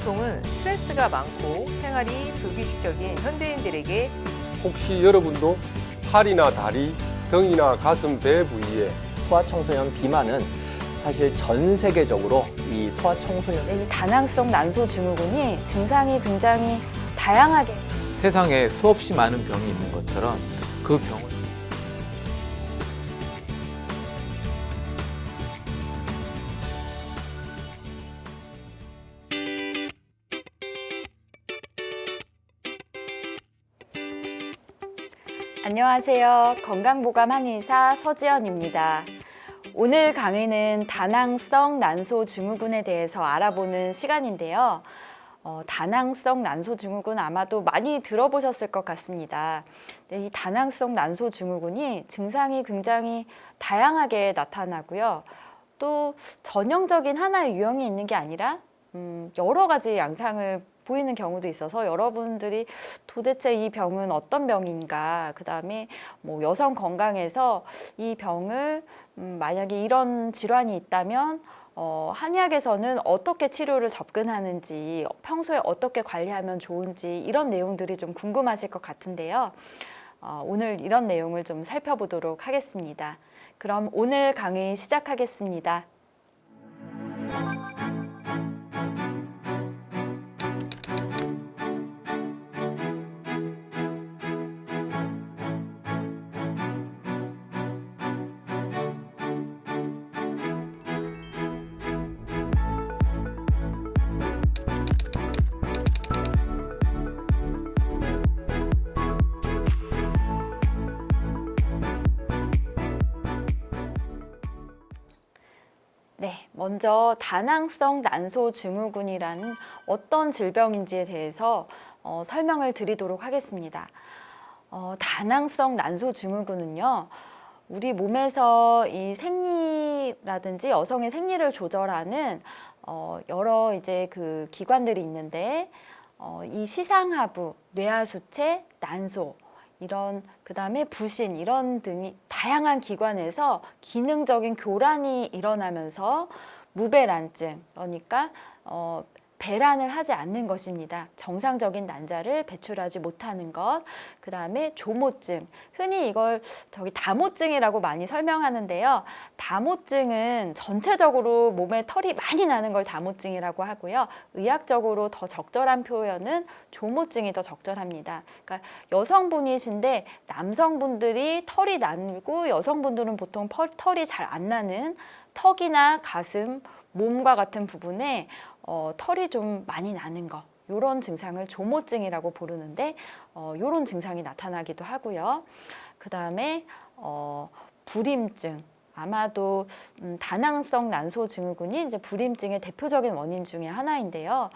방송은 스트레스가 많고 생활이 불규칙적인 현대인들에게 혹시 여러분도 팔이나 다리, 등이나 가슴, 배 부위에 소아청소년 비만은 사실 전 세계적으로 이 소아청소년 이 다낭성 난소 증후군이 증상이 굉장히 다양하게 세상에 수없이 많은 병이 있는 것처럼 그 병을 안녕하세요. 건강보감 한의사 서지연입니다. 오늘 강의는 다낭성 난소 증후군에 대해서 알아보는 시간인데요. 다낭성 난소 증후군 아마도 많이 들어보셨을 것 같습니다. 이 다낭성 난소 증후군이 증상이 굉장히 다양하게 나타나고요. 또 전형적인 하나의 유형이 있는 게 아니라 여러 가지 양상을 보이는 경우도 있어서 여러분들이 도대체 이 병은 어떤 병인가, 그 다음에 뭐 여성 건강에서 이 병을 만약에 이런 질환이 있다면 한의학에서는 어떻게 치료를 접근하는지, 평소에 어떻게 관리하면 좋은지 이런 내용들이 좀 궁금하실 것 같은데요. 오늘 이런 내용을 좀 살펴보도록 하겠습니다. 그럼 오늘 강의 시작하겠습니다. 네, 먼저 다낭성 난소 증후군이라는 어떤 질병인지에 대해서 설명을 드리도록 하겠습니다. 다낭성 난소 증후군은요, 우리 몸에서 이 생리라든지 여성의 생리를 조절하는 여러 이제 그 기관들이 있는데 이 시상하부, 뇌하수체, 난소 이런 그다음에 부신 이런 등이 다양한 기관에서 기능적인 교란이 일어나면서 무배란증, 그러니까 배란을 하지 않는 것입니다. 정상적인 난자를 배출하지 못하는 것. 그다음에 조모증. 흔히 이걸 다모증이라고 많이 설명하는데요. 다모증은 전체적으로 몸에 털이 많이 나는 걸 다모증이라고 하고요. 의학적으로 더 적절한 표현은 조모증이 더 적절합니다. 그러니까 여성분이신데 남성분들이 털이 나고 여성분들은 보통 털이 잘 안 나는 턱이나 가슴, 몸과 같은 부분에 털이 좀 많이 나는 거, 이런 증상을 조모증이라고 부르는데 이런 증상이 나타나기도 하고요. 그 다음에 불임증, 아마도 다낭성 난소 증후군이 이제 불임증의 대표적인 원인 중에 하나인데요.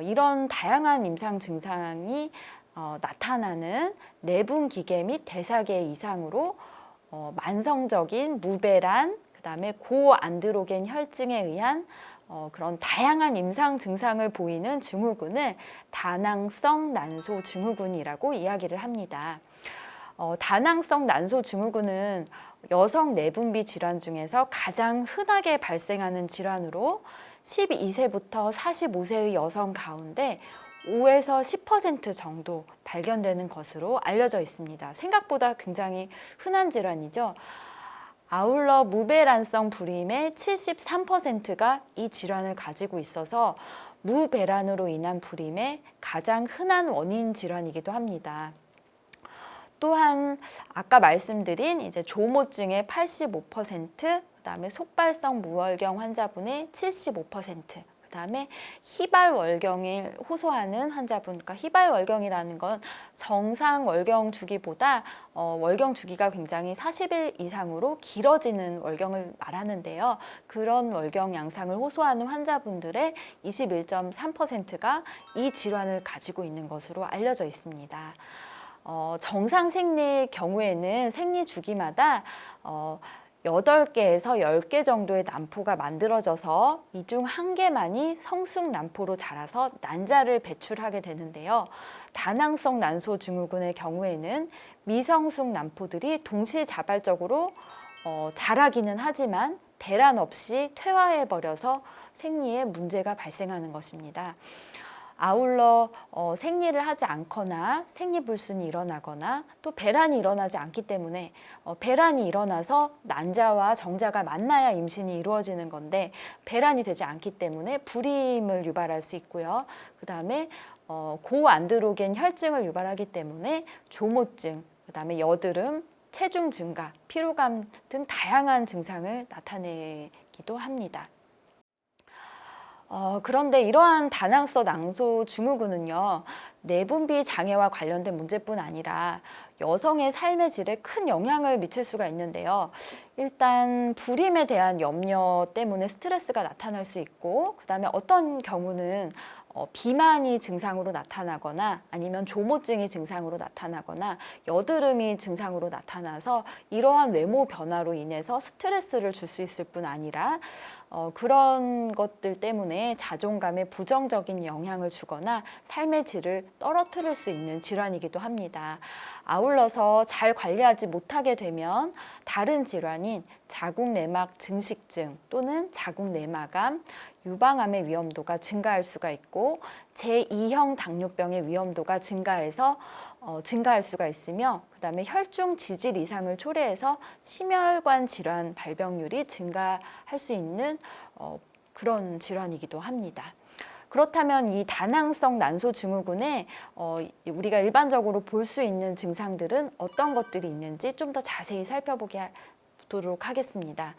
이런 다양한 임상 증상이 나타나는 내분기계 및 대사계 이상으로 만성적인 무배란, 그 다음에 고안드로겐 혈증에 의한 그런 다양한 임상 증상을 보이는 증후군을 다낭성 난소 증후군이라고 이야기를 합니다. 다낭성 난소 증후군은 여성 내분비 질환 중에서 가장 흔하게 발생하는 질환으로 12세부터 45세의 여성 가운데 5에서 10% 정도 발견되는 것으로 알려져 있습니다. 생각보다 굉장히 흔한 질환이죠. 아울러 무배란성 불임의 73%가 이 질환을 가지고 있어서 무배란으로 인한 불임의 가장 흔한 원인 질환이기도 합니다. 또한 아까 말씀드린 이제 조모증의 85%, 그다음에 속발성 무월경 환자분의 75%, 그다음에 희발월경을 호소하는 환자분, 그러니까 희발월경이라는 건 정상 월경 주기보다 월경 주기가 굉장히 40일 이상으로 길어지는 월경을 말하는데요. 그런 월경 양상을 호소하는 환자분들의 21.3%가 이 질환을 가지고 있는 것으로 알려져 있습니다. 정상 생리의 경우에는 생리 주기마다 8개에서 10개 정도의 난포가 만들어져서 이 중 1개만이 성숙 난포로 자라서 난자를 배출하게 되는데요. 다낭성 난소 증후군의 경우에는 미성숙 난포들이 동시자발적으로 자라기는 하지만 배란 없이 퇴화해버려서 생리에 문제가 발생하는 것입니다. 아울러 생리를 하지 않거나 생리불순이 일어나거나 또 배란이 일어나지 않기 때문에 배란이 일어나서 난자와 정자가 만나야 임신이 이루어지는 건데 배란이 되지 않기 때문에 불임을 유발할 수 있고요. 그 다음에 고안드로겐 혈증을 유발하기 때문에 조모증, 그 다음에 여드름, 체중 증가, 피로감 등 다양한 증상을 나타내기도 합니다. 그런데 이러한 다낭성 난소 증후군은요, 내분비 장애와 관련된 문제뿐 아니라 여성의 삶의 질에 큰 영향을 미칠 수가 있는데요. 일단 불임에 대한 염려 때문에 스트레스가 나타날 수 있고, 그 다음에 어떤 경우는 비만이 증상으로 나타나거나 아니면 조모증이 증상으로 나타나거나 여드름이 증상으로 나타나서 이러한 외모 변화로 인해서 스트레스를 줄 수 있을 뿐 아니라 그런 것들 때문에 자존감에 부정적인 영향을 주거나 삶의 질을 떨어뜨릴 수 있는 질환이기도 합니다. 아울러서 잘 관리하지 못하게 되면 다른 질환인 자궁내막 증식증 또는 자궁내막암, 유방암의 위험도가 증가할 수가 있고 제2형 당뇨병의 위험도가 증가할 수가 있으며 그 다음에 혈중 지질 이상을 초래해서 심혈관 질환 발병률이 증가할 수 있는 그런 질환이기도 합니다. 그렇다면 이 다낭성 난소 증후군에 우리가 일반적으로 볼 수 있는 증상들은 어떤 것들이 있는지 좀 더 자세히 살펴보도록 하겠습니다.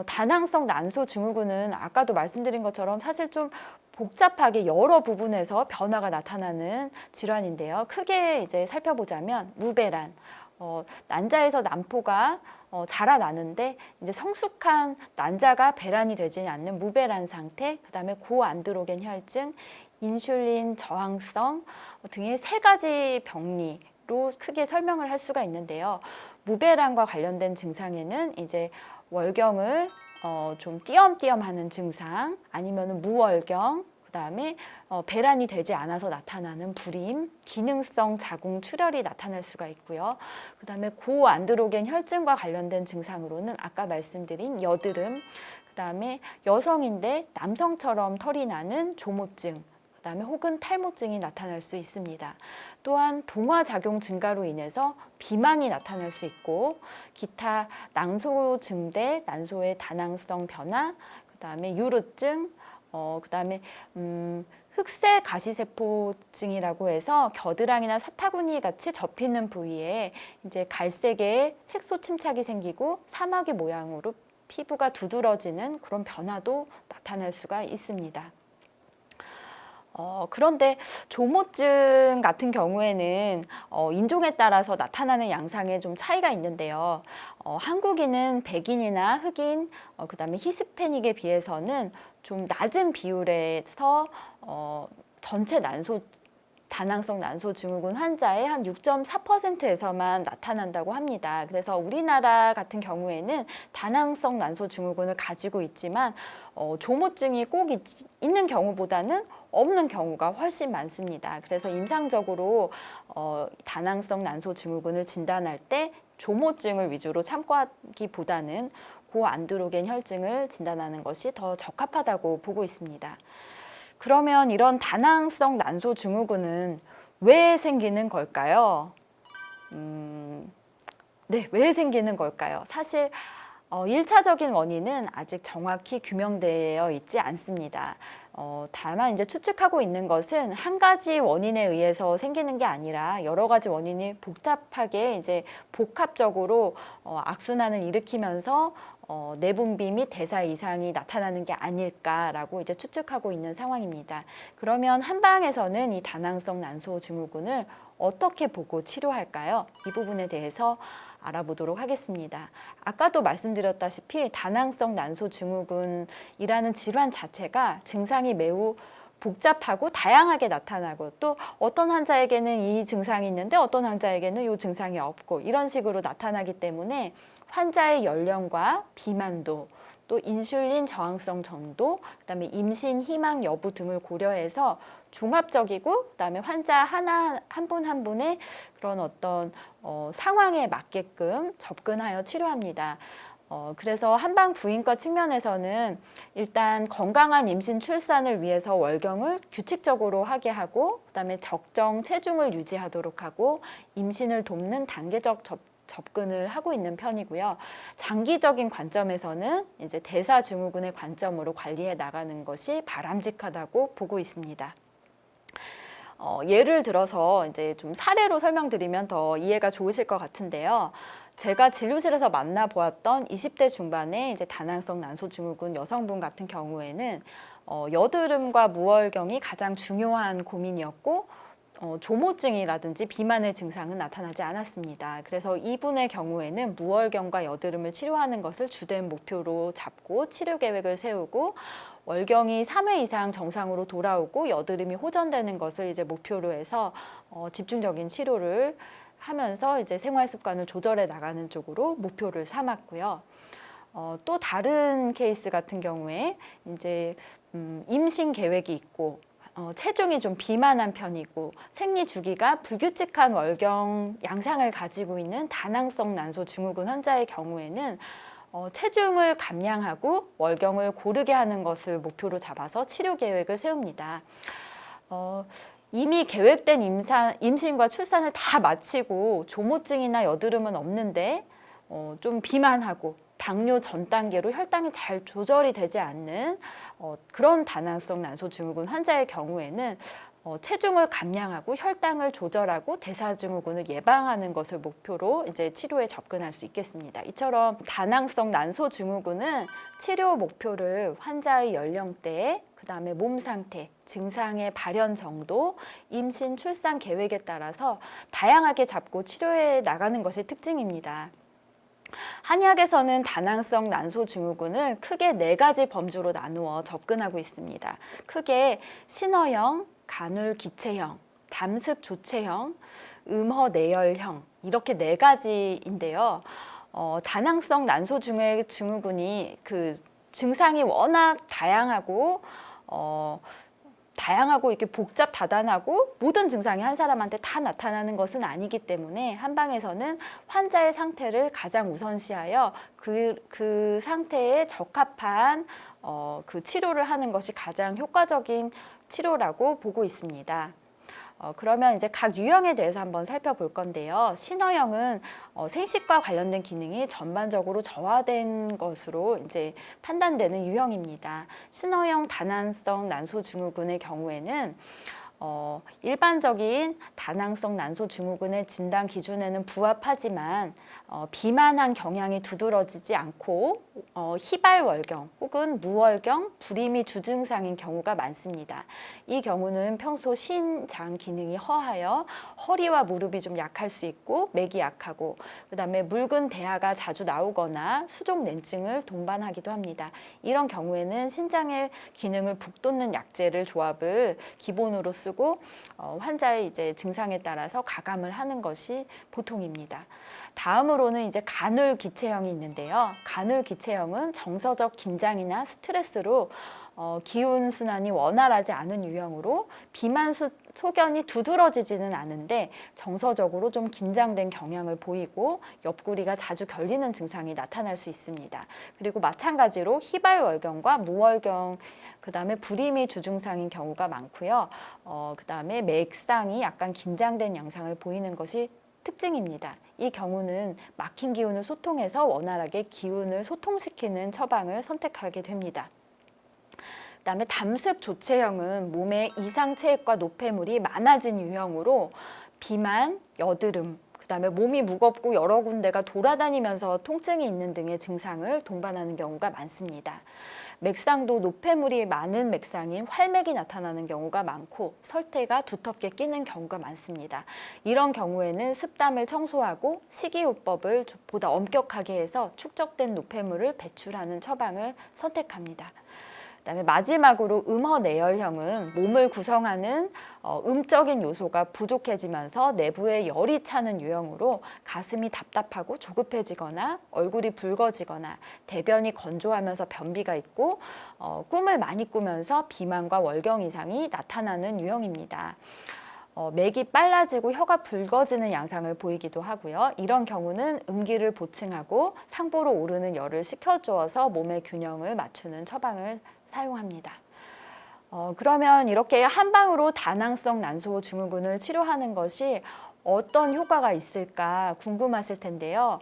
다낭성 난소 증후군은 아까도 말씀드린 것처럼 사실 좀 복잡하게 여러 부분에서 변화가 나타나는 질환인데요. 크게 이제 살펴보자면 무배란, 난자에서 난포가 자라나는데 이제 성숙한 난자가 배란이 되지 않는 무배란 상태, 그다음에 고안드로겐 혈증, 인슐린 저항성 등의 3가지 병리로 크게 설명을 할 수가 있는데요. 무배란과 관련된 증상에는 이제 월경을 좀 띄엄띄엄하는 증상, 아니면은 무월경, 그다음에 배란이 되지 않아서 나타나는 불임, 기능성 자궁 출혈이 나타날 수가 있고요. 그다음에 고안드로겐 혈증과 관련된 증상으로는 아까 말씀드린 여드름, 그다음에 여성인데 남성처럼 털이 나는 조모증, 그다음에 혹은 탈모증이 나타날 수 있습니다. 또한 동화작용 증가로 인해서 비만이 나타날 수 있고 기타 난소 증대, 난소의 다낭성 변화, 그다음에 유루증, 그다음에 흑색 가시세포증이라고 해서 겨드랑이나 사타구니 같이 접히는 부위에 이제 갈색의 색소 침착이 생기고 사마귀 모양으로 피부가 두드러지는 그런 변화도 나타날 수가 있습니다. 그런데 조모증 같은 경우에는 인종에 따라서 나타나는 양상에 좀 차이가 있는데요. 한국인은 백인이나 흑인, 그다음에 히스패닉에 비해서는 좀 낮은 비율에서 전체 다낭성 난소 증후군 환자의 한 6.4%에서만 나타난다고 합니다. 그래서 우리나라 같은 경우에는 다낭성 난소 증후군을 가지고 있지만 조모증이 꼭 있는 경우보다는 없는 경우가 훨씬 많습니다. 그래서 임상적으로 다낭성 난소 증후군을 진단할 때 조모증을 위주로 참고하기보다는 고안드로겐 혈증을 진단하는 것이 더 적합하다고 보고 있습니다. 그러면 이런 다낭성 난소 증후군은 왜 생기는 걸까요? 네, 왜 생기는 걸까요? 사실 1차적인 원인은 아직 정확히 규명되어 있지 않습니다. 다만 이제 추측하고 있는 것은 한 가지 원인에 의해서 생기는 게 아니라 여러 가지 원인이 복잡하게 이제 복합적으로 악순환을 일으키면서 내분비 및 대사 이상이 나타나는 게 아닐까라고 이제 추측하고 있는 상황입니다. 그러면 한방에서는 이 다낭성 난소 증후군을 어떻게 보고 치료할까요? 이 부분에 대해서 알아보도록 하겠습니다. 아까도 말씀드렸다시피 다낭성 난소 증후군이라는 질환 자체가 증상이 매우 복잡하고 다양하게 나타나고 또 어떤 환자에게는 이 증상이 있는데 어떤 환자에게는 이 증상이 없고 이런 식으로 나타나기 때문에 환자의 연령과 비만도 또 인슐린 저항성 정도, 그다음에 임신 희망 여부 등을 고려해서 종합적이고 그다음에 환자 한 분 한 분의 그런 어떤 상황에 맞게끔 접근하여 치료합니다. 그래서 한방부인과 측면에서는 일단 건강한 임신 출산을 위해서 월경을 규칙적으로 하게 하고 그다음에 적정 체중을 유지하도록 하고 임신을 돕는 단계적 접근을 하고 있는 편이고요. 장기적인 관점에서는 이제 대사증후군의 관점으로 관리해 나가는 것이 바람직하다고 보고 있습니다. 예를 들어서 이제 좀 사례로 설명드리면 더 이해가 좋으실 것 같은데요. 제가 진료실에서 만나보았던 20대 중반의 이제 다낭성 난소증후군 여성분 같은 경우에는 여드름과 무월경이 가장 중요한 고민이었고 조모증이라든지 비만의 증상은 나타나지 않았습니다. 그래서 이분의 경우에는 무월경과 여드름을 치료하는 것을 주된 목표로 잡고 치료 계획을 세우고 월경이 3회 이상 정상으로 돌아오고 여드름이 호전되는 것을 이제 목표로 해서 집중적인 치료를 하면서 이제 생활 습관을 조절해 나가는 쪽으로 목표를 삼았고요. 또 다른 케이스 같은 경우에 이제 임신 계획이 있고 체중이 좀 비만한 편이고 생리 주기가 불규칙한 월경 양상을 가지고 있는 다낭성 난소 증후군 환자의 경우에는 체중을 감량하고 월경을 고르게 하는 것을 목표로 잡아서 치료 계획을 세웁니다. 이미 계획된 임신과 출산을 다 마치고 조모증이나 여드름은 없는데 좀 비만하고 당뇨 전 단계로 혈당이 잘 조절이 되지 않는 그런 다낭성 난소증후군 환자의 경우에는 체중을 감량하고 혈당을 조절하고 대사증후군을 예방하는 것을 목표로 이제 치료에 접근할 수 있겠습니다. 이처럼 다낭성 난소증후군은 치료 목표를 환자의 연령대, 그다음에 몸 상태, 증상의 발현 정도, 임신 출산 계획에 따라서 다양하게 잡고 치료해 나가는 것이 특징입니다. 한의학에서는 다낭성 난소증후군을 크게 4가지 범주로 나누어 접근하고 있습니다. 크게 신어형, 간헐기체형, 담습조체형, 음허내열형 이렇게 4가지인데요. 다낭성 난소증후군이 그 증상이 워낙 다양하고 이렇게 복잡 다단하고 모든 증상이 한 사람한테 다 나타나는 것은 아니기 때문에 한방에서는 환자의 상태를 가장 우선시하여 그 상태에 적합한 그 치료를 하는 것이 가장 효과적인 치료라고 보고 있습니다. 그러면 이제 각 유형에 대해서 한번 살펴볼 건데요. 신어형은 생식과 관련된 기능이 전반적으로 저하된 것으로 이제 판단되는 유형입니다. 신어형 다낭성 난소증후군의 경우에는 일반적인 다낭성 난소증후군의 진단 기준에는 부합하지만 비만한 경향이 두드러지지 않고 희발월경 혹은 무월경, 불임이 주증상인 경우가 많습니다. 이 경우는 평소 신장 기능이 허하여 허리와 무릎이 좀 약할 수 있고 맥이 약하고 그다음에 묽은 대하가 자주 나오거나 수족 냉증을 동반하기도 합니다. 이런 경우에는 신장의 기능을 북돋는 약재를 조합을 기본으로 쓰고 환자의 이제 증상에 따라서 가감을 하는 것이 보통입니다. 다음으로는 이제 간헐기체형이 있는데요. 간헐기체형은 정서적 긴장이나 스트레스로 기운 순환이 원활하지 않은 유형으로 비만 소견이 두드러지지는 않은데 정서적으로 좀 긴장된 경향을 보이고 옆구리가 자주 결리는 증상이 나타날 수 있습니다. 그리고 마찬가지로 희발월경과 무월경 그다음에 불임이 주증상인 경우가 많고요. 그다음에 맥상이 약간 긴장된 양상을 보이는 것이 특징입니다. 이 경우는 막힌 기운을 소통해서 원활하게 기운을 소통시키는 처방을 선택하게 됩니다. 그다음에 담습조체형은 몸에 이상체액과 노폐물이 많아진 유형으로 비만, 여드름, 그다음에 몸이 무겁고 여러 군데가 돌아다니면서 통증이 있는 등의 증상을 동반하는 경우가 많습니다. 맥상도 노폐물이 많은 맥상인 활맥이 나타나는 경우가 많고 설태가 두텁게 끼는 경우가 많습니다. 이런 경우에는 습담을 청소하고 식이요법을 보다 엄격하게 해서 축적된 노폐물을 배출하는 처방을 선택합니다. 그다음에 마지막으로 음허내열형은 몸을 구성하는 음적인 요소가 부족해지면서 내부에 열이 차는 유형으로 가슴이 답답하고 조급해지거나 얼굴이 붉어지거나 대변이 건조하면서 변비가 있고 꿈을 많이 꾸면서 비만과 월경 이상이 나타나는 유형입니다. 맥이 빨라지고 혀가 붉어지는 양상을 보이기도 하고요. 이런 경우는 음기를 보충하고 상부로 오르는 열을 식혀주어서 몸의 균형을 맞추는 처방을 사용합니다. 그러면 이렇게 한방으로 다낭성 난소 증후군을 치료하는 것이 어떤 효과가 있을까 궁금하실 텐데요.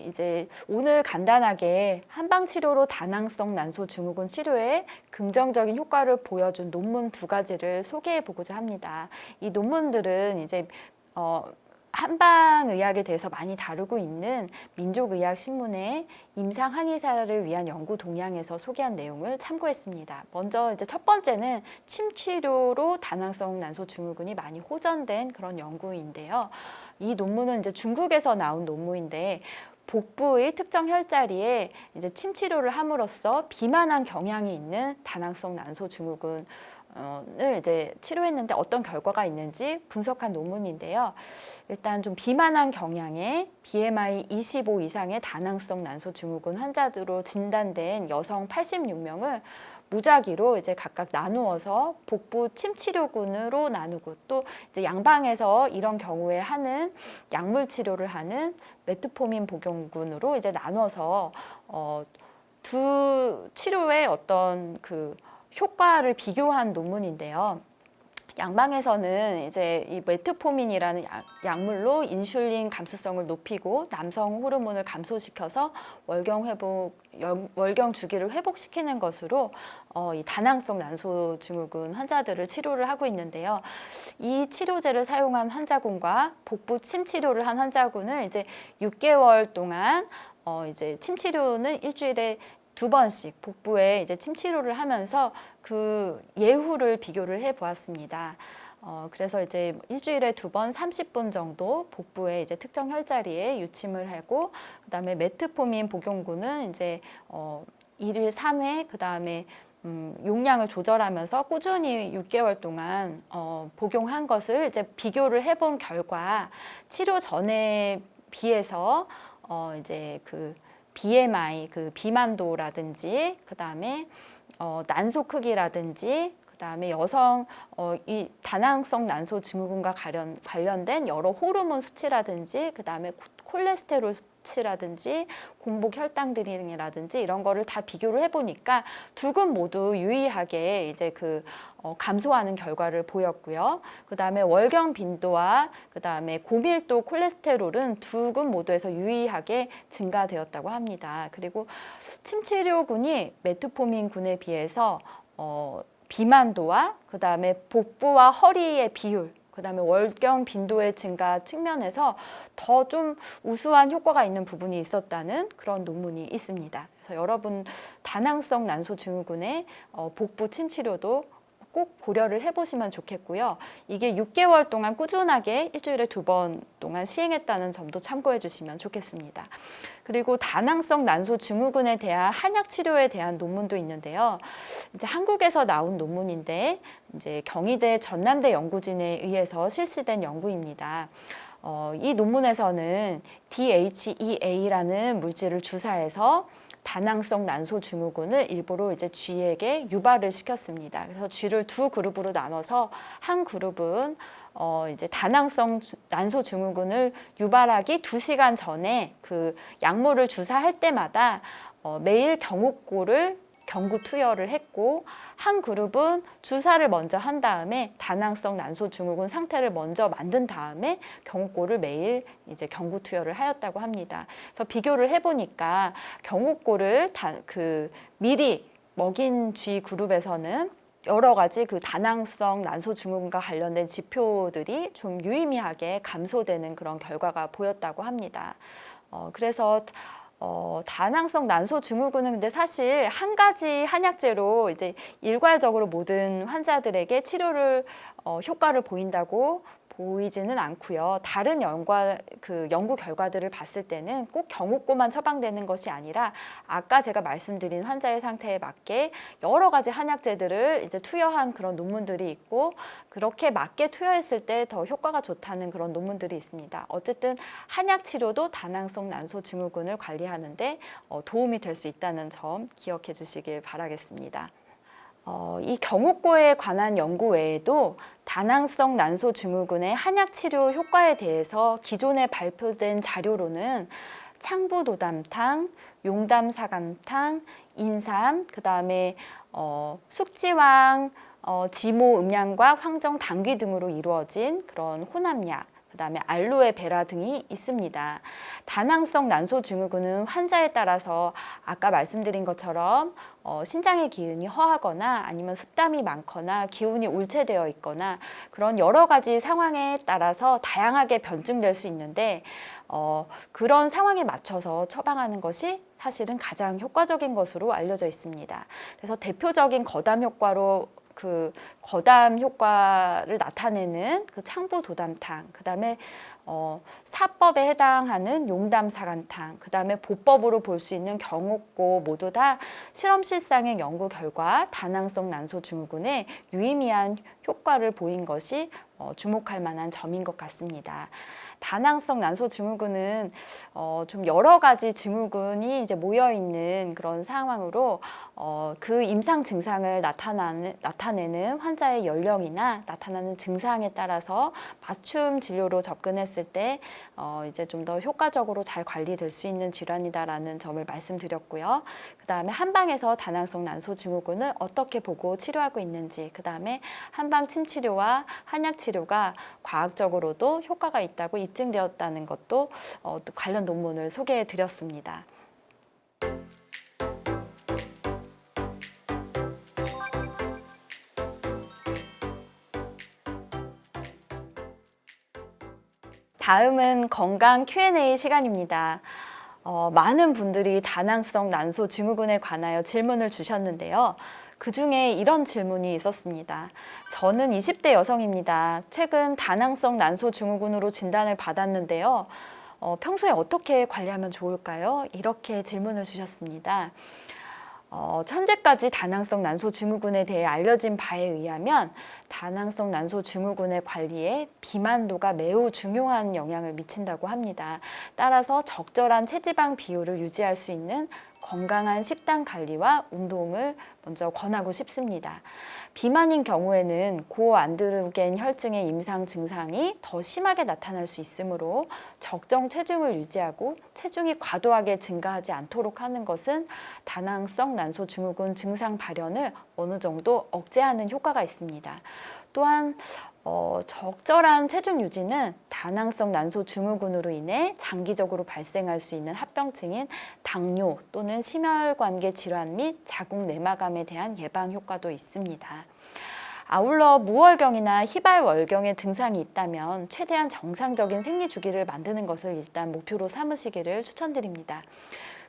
이제 오늘 간단하게 한방 치료로 다낭성 난소 증후군 치료에 긍정적인 효과를 보여준 논문 2가지를 소개해 보고자 합니다. 이 논문들은 이제 한방의학에 대해서 많이 다루고 있는 민족의학신문의 임상 한의사를 위한 연구 동향에서 소개한 내용을 참고했습니다. 먼저 이제 첫 번째는 침 치료로 다낭성 난소 증후군이 많이 호전된 그런 연구인데요. 이 논문은 이제 중국에서 나온 논문인데 복부의 특정 혈자리에 이제 침 치료를 함으로써 비만한 경향이 있는 다낭성 난소 증후군 을 이제 치료했는데 어떤 결과가 있는지 분석한 논문인데요. 일단 좀 비만한 경향의 BMI 25 이상의 다낭성 난소 증후군 환자들로 진단된 여성 86명을 무작위로 이제 각각 나누어서 복부 침 치료군으로 나누고 또 이제 양방에서 이런 경우에 하는 약물 치료를 하는 메트포민 복용군으로 이제 나눠서 두 치료의 어떤 그 효과를 비교한 논문인데요. 양방에서는 이제 이 메트포민이라는 약물로 인슐린 감수성을 높이고 남성 호르몬을 감소시켜서 월경 주기를 회복시키는 것으로 이 다낭성 난소 증후군 환자들을 치료를 하고 있는데요. 이 치료제를 사용한 환자군과 복부 침 치료를 한 환자군은 이제 6개월 동안 이제 침 치료는 일주일에 2번씩 복부에 이제 침 치료를 하면서 그 예후를 비교를 해 보았습니다. 그래서 이제 일주일에 2번 30분 정도 복부에 이제 특정 혈자리에 유침을 하고 그다음에 메트포민 복용군은 이제 1일 3회 그다음에 용량을 조절하면서 꾸준히 6개월 동안 복용한 것을 이제 비교를 해본 결과 치료 전에 비해서 이제 그 BMI, 그 비만도라든지, 그 다음에 난소 크기라든지, 그 다음에 여성 이 다낭성 난소 증후군과 관련된 여러 호르몬 수치라든지, 그 다음에 콜레스테롤 수치라든지, 공복 혈당 등이라든지 이런 거를 다 비교를 해보니까 두 군 모두 유의하게 이제 그 감소하는 결과를 보였고요. 그 다음에 월경 빈도와 그 다음에 고밀도 콜레스테롤은 두 군 모두에서 유의하게 증가되었다고 합니다. 그리고 침치료군이 메트포민군에 비해서 비만도와 그 다음에 복부와 허리의 비율 그 다음에 월경 빈도의 증가 측면에서 더 좀 우수한 효과가 있는 부분이 있었다는 그런 논문이 있습니다. 그래서 여러분 다낭성 난소 증후군의 복부 침 치료도 꼭 고려를 해보시면 좋겠고요. 이게 6개월 동안 꾸준하게 일주일에 2번 동안 시행했다는 점도 참고해 주시면 좋겠습니다. 그리고 다낭성 난소 증후군에 대한 한약 치료에 대한 논문도 있는데요. 이제 한국에서 나온 논문인데 이제 경희대 전남대 연구진에 의해서 실시된 연구입니다. 이 논문에서는 DHEA라는 물질을 주사해서 다낭성 난소 증후군을 일부러 이제 쥐에게 유발을 시켰습니다. 그래서 쥐를 2그룹으로 나눠서 한 그룹은 이제 다낭성 난소 증후군을 유발하기 2시간 전에 그 약물을 주사할 때마다 매일 경옥고를 경구 투여를 했고 한 그룹은 주사를 먼저 한 다음에 다낭성 난소 증후군 상태를 먼저 만든 다음에 경옥고를 매일 이제 경구 투여를 하였다고 합니다. 그래서 비교를 해보니까 경옥고를 미리 먹인 쥐 그룹에서는 여러 가지 그 다낭성 난소 증후군과 관련된 지표들이 좀 유의미하게 감소되는 그런 결과가 보였다고 합니다. 그래서 다낭성 난소 증후군은 근데 사실 한 가지 한약재로 이제 일괄적으로 모든 환자들에게 치료를 효과를 보인다고 보이지는 않고요. 다른 연구 결과들을 봤을 때는 꼭 경옥고만 처방되는 것이 아니라 아까 제가 말씀드린 환자의 상태에 맞게 여러 가지 한약재들을 이제 투여한 그런 논문들이 있고 그렇게 맞게 투여했을 때 더 효과가 좋다는 그런 논문들이 있습니다. 어쨌든 한약 치료도 다낭성 난소 증후군을 관리하는데 도움이 될 수 있다는 점 기억해 주시길 바라겠습니다. 이 경옥고에 관한 연구 외에도 다낭성 난소 증후군의 한약 치료 효과에 대해서 기존에 발표된 자료로는 창부도담탕, 용담사감탕, 인삼, 그다음에 숙지황, 지모 음양과 황정 당귀 등으로 이루어진 그런 혼합약, 그다음에 알로에 베라 등이 있습니다. 다낭성 난소 증후군은 환자에 따라서 아까 말씀드린 것처럼 신장의 기운이 허하거나 아니면 습담이 많거나 기운이 울체되어 있거나 그런 여러 가지 상황에 따라서 다양하게 변증될 수 있는데 그런 상황에 맞춰서 처방하는 것이 사실은 가장 효과적인 것으로 알려져 있습니다. 그래서 대표적인 거담 효과로 그 거담 효과를 나타내는 그 창부도담탕, 그다음에 사법에 해당하는 용담사간탕, 그다음에 보법으로 볼 수 있는 경옥고 모두 다 실험실상의 연구 결과 다낭성 난소 증후군에 유의미한 효과를 보인 것이 주목할 만한 점인 것 같습니다. 다낭성 난소 증후군은 좀 여러 가지 증후군이 이제 모여 있는 그런 상황으로 그 임상 증상을 나타내는 환자의 연령이나 나타나는 증상에 따라서 맞춤 진료로 접근했을 때 이제 좀 더 효과적으로 잘 관리될 수 있는 질환이다라는 점을 말씀드렸고요. 그 다음에 한방에서 다낭성 난소 증후군을 어떻게 보고 치료하고 있는지, 그 다음에 한방 침치료와 한약 치료가 과학적으로도 효과가 있다고 입증되었다는 것도 또 관련 논문을 소개해 드렸습니다. 다음은 건강 Q&A 시간입니다. 많은 분들이 다낭성 난소 증후군에 관하여 질문을 주셨는데요. 그 중에 이런 질문이 있었습니다. 저는 20대 여성입니다. 최근 다낭성 난소 증후군으로 진단을 받았는데요. 평소에 어떻게 관리하면 좋을까요? 이렇게 질문을 주셨습니다. 현재까지 다낭성 난소 증후군에 대해 알려진 바에 의하면 다낭성 난소 증후군의 관리에 비만도가 매우 중요한 영향을 미친다고 합니다. 따라서 적절한 체지방 비율을 유지할 수 있는 건강한 식단 관리와 운동을 먼저 권하고 싶습니다. 비만인 경우에는 고안드로겐 혈증의 임상 증상이 더 심하게 나타날 수 있으므로 적정 체중을 유지하고 체중이 과도하게 증가하지 않도록 하는 것은 다낭성 난소 증후군 증상 발현을 어느 정도 억제하는 효과가 있습니다. 또한 적절한 체중 유지는 다낭성 난소 증후군으로 인해 장기적으로 발생할 수 있는 합병증인 당뇨 또는 심혈관계 질환 및 자궁 내막암에 대한 예방 효과도 있습니다. 아울러 무월경이나 희발월경의 증상이 있다면 최대한 정상적인 생리 주기를 만드는 것을 일단 목표로 삼으시기를 추천드립니다.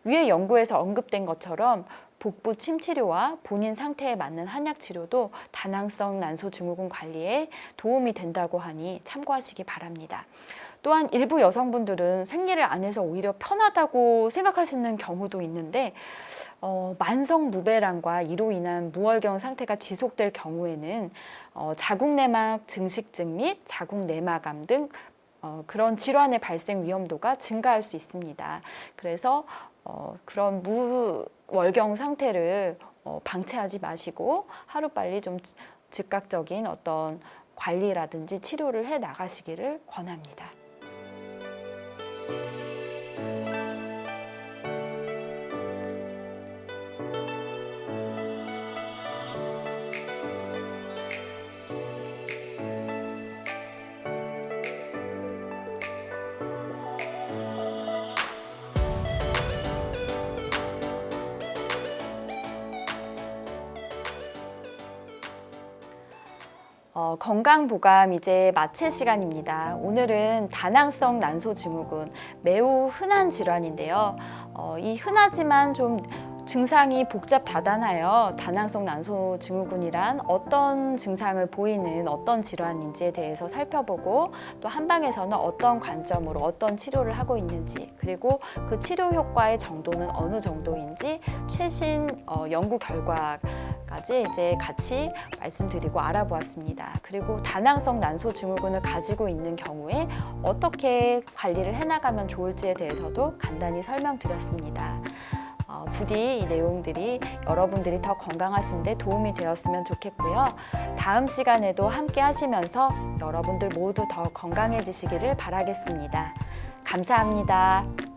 위의 연구에서 언급된 것처럼 복부 침치료와 본인 상태에 맞는 한약 치료도 다낭성 난소 증후군 관리에 도움이 된다고 하니 참고하시기 바랍니다. 또한 일부 여성분들은 생리를 안 해서 오히려 편하다고 생각하시는 경우도 있는데 만성 무배란과 이로 인한 무월경 상태가 지속될 경우에는 자궁내막 증식증 및 자궁내막암 등 그런 질환의 발생 위험도가 증가할 수 있습니다. 그래서 그런 무월경 상태를 방치하지 마시고 하루빨리 좀 즉각적인 어떤 관리라든지 치료를 해 나가시기를 권합니다. 건강보감 이제 마칠 시간입니다. 오늘은 다낭성 난소 증후군, 매우 흔한 질환인데요. 이 흔하지만 좀 증상이 복잡다단하여 다낭성 난소 증후군이란 어떤 증상을 보이는 어떤 질환인지에 대해서 살펴보고 또 한방에서는 어떤 관점으로 어떤 치료를 하고 있는지, 그리고 그 치료 효과의 정도는 어느 정도인지 최신 연구 결과까지 이제 같이 말씀드리고 알아보았습니다. 그리고 다낭성 난소 증후군을 가지고 있는 경우에 어떻게 관리를 해나가면 좋을지에 대해서도 간단히 설명드렸습니다. 부디 이 내용들이 여러분들이 더 건강하신 데 도움이 되었으면 좋겠고요. 다음 시간에도 함께 하시면서 여러분들 모두 더 건강해지시기를 바라겠습니다. 감사합니다.